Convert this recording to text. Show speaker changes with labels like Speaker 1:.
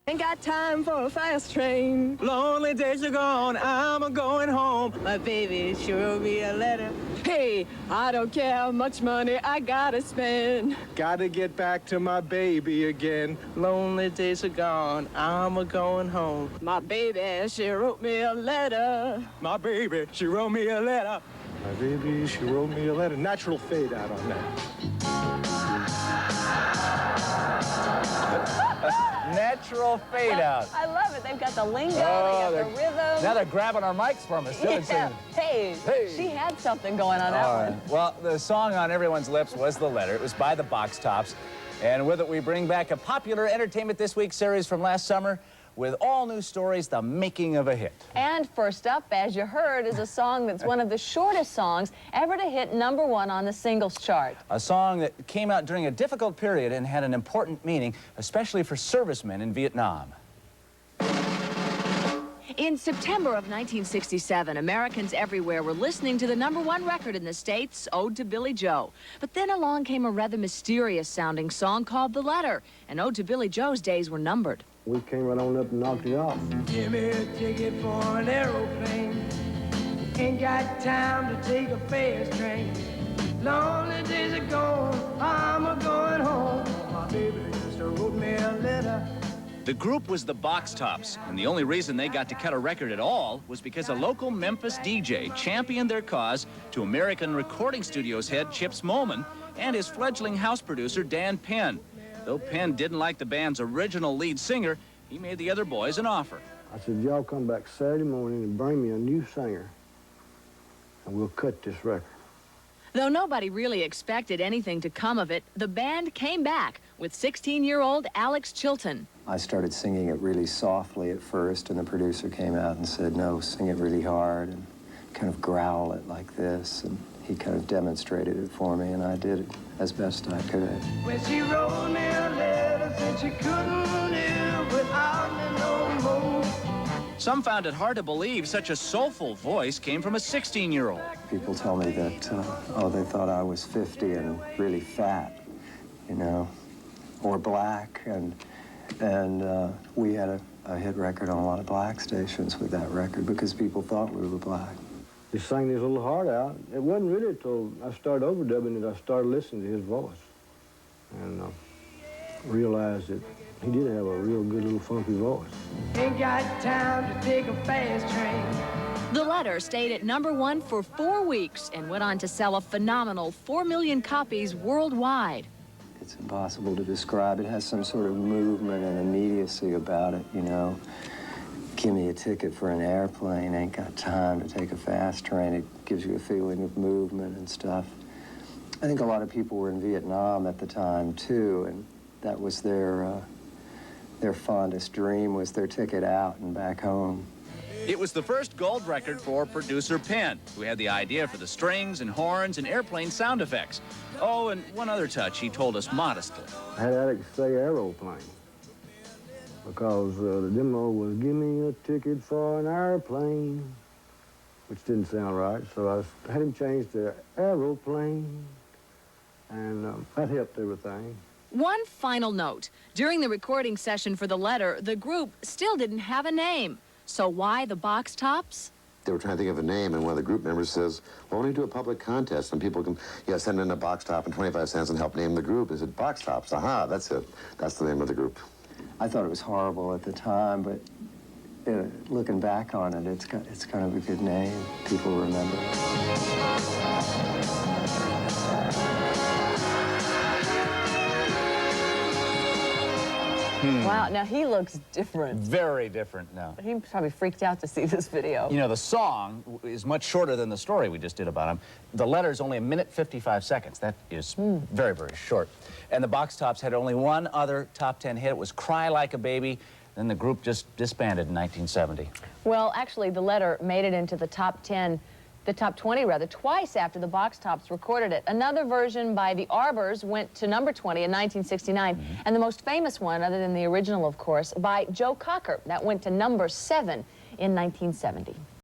Speaker 1: Ain't got time for a fast train.
Speaker 2: Lonely days are gone, I'm a-going home.
Speaker 1: My baby, she wrote me a letter. Hey, I don't care how much money I gotta spend.
Speaker 2: Gotta get back to my baby again. Lonely days are gone, I'm a-going home.
Speaker 1: My baby, she wrote me a letter.
Speaker 2: My baby, she wrote me a letter. My baby, she wrote me a letter. Natural fade out on that.
Speaker 3: Natural fade out.
Speaker 4: I love it. They've got the lingo, they got the rhythm.
Speaker 3: Now they're grabbing our mics from us.
Speaker 4: Yeah. Hey, she had something going on that one.
Speaker 3: Well, the song on everyone's lips was The Letter. It was by the Box Tops. And with it, we bring back a popular Entertainment This Week series from last summer with all new stories, the making of a hit.
Speaker 4: And first up, as you heard, is a song that's one of the shortest songs ever to hit #1 on the singles chart.
Speaker 3: A song that came out during a difficult period and had an important meaning, especially for servicemen in Vietnam.
Speaker 5: In September of 1967, Americans everywhere were listening to the #1 record in the States, Ode to Billy Joe. But then along came a rather mysterious-sounding song called The Letter, and Ode to Billy Joe's days were numbered.
Speaker 6: We came right on up and knocked it off.
Speaker 1: Give me a ticket for an aeroplane. Ain't got time to take a fast train. Lonely days are gone, I'm a-going home. My baby just wrote me a letter.
Speaker 3: The group was the Box Tops, and the only reason they got to cut a record at all was because a local Memphis DJ championed their cause to American Recording Studios head Chip Smolman and his fledgling house producer Dan Penn. Though Penn didn't like the band's original lead singer, he made the other boys an offer.
Speaker 6: I said, y'all come back Saturday morning and bring me a new singer, and we'll cut this record.
Speaker 5: Though nobody really expected anything to come of it, the band came back with 16-year-old Alex Chilton.
Speaker 7: I started singing it really softly at first, and the producer came out and said, no, sing it really hard and kind of growl it like this. And he kind of demonstrated it for me, and I did it as best I could.
Speaker 1: When she wrote me a letter, said she couldn't live without me no more.
Speaker 3: Some found it hard to believe such a soulful voice came from a 16-year-old.
Speaker 7: People tell me that, oh, they thought I was 50 and really fat, you know, or black, and we had a hit record on a lot of black stations with that record because people thought we were black.
Speaker 6: He sang his little heart out. It wasn't really until I started overdubbing it I started listening to his voice and realized that he did have a real good little funky voice.
Speaker 1: Ain't got time to take a fast train.
Speaker 5: The Letter stayed at #1 for 4 weeks and went on to sell a phenomenal 4 million copies worldwide.
Speaker 7: It's impossible to describe. It has some sort of movement and immediacy about it, you know. Give me a ticket for an airplane, ain't got time to take a fast train. It gives you a feeling of movement and stuff. I think a lot of people were in Vietnam at the time, too, and that was their fondest dream, was their ticket out and back home.
Speaker 3: It was the first gold record for producer Penn, who had the idea for the strings and horns and airplane sound effects. Oh, and one other touch he told us modestly.
Speaker 6: I had Alex say aeroplane because the demo was, give me a ticket for an airplane, which didn't sound right, so I had him change to aeroplane, and that helped everything.
Speaker 5: One final note. During the recording session for The Letter, the group still didn't have a name. So why the Box Tops?
Speaker 8: They were trying to think of a name, and one of the group members says, well, why don't you do a public contest, and people can, send in a box top and 25 cents and help name the group. They said, Box Tops, aha, that's it. That's the name of the group.
Speaker 7: I thought it was horrible at the time, but looking back on it, it's kind of a good name. People remember it.
Speaker 4: Wow, now he looks different.
Speaker 3: Very different now.
Speaker 4: He probably freaked out to see this video.
Speaker 3: You know, the song is much shorter than the story we just did about him. The Letter is only 1:55 seconds. That is very, very short. And the Box Tops had only one other top 10 hit. It was Cry Like a Baby. Then the group just disbanded in 1970.
Speaker 4: Well, actually, The Letter made it into the top 20 rather, twice after the Box Tops recorded it. Another version by the Arbors went to #20 in 1969, and the most famous one, other than the original, of course, by Joe Cocker. That went to #7 in 1970.